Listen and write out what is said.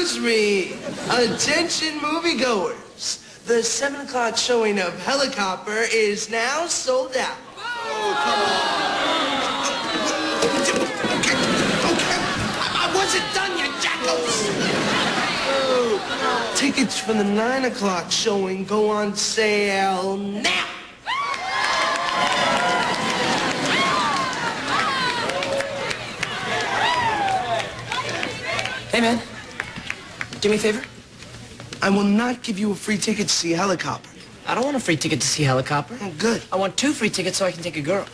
Excuse me. Attention moviegoers. The 7 o'clock showing of Helicopter is now sold out. Oh, come on. Okay. I wasn't done yet, jackals. Tickets for the 9 o'clock showing go on sale now. Hey, man. Do me a favor. I will not give you a free ticket to see Helicopter. I don't want a free ticket to see Helicopter. Oh, good. I want 2 free tickets so I can take a girl.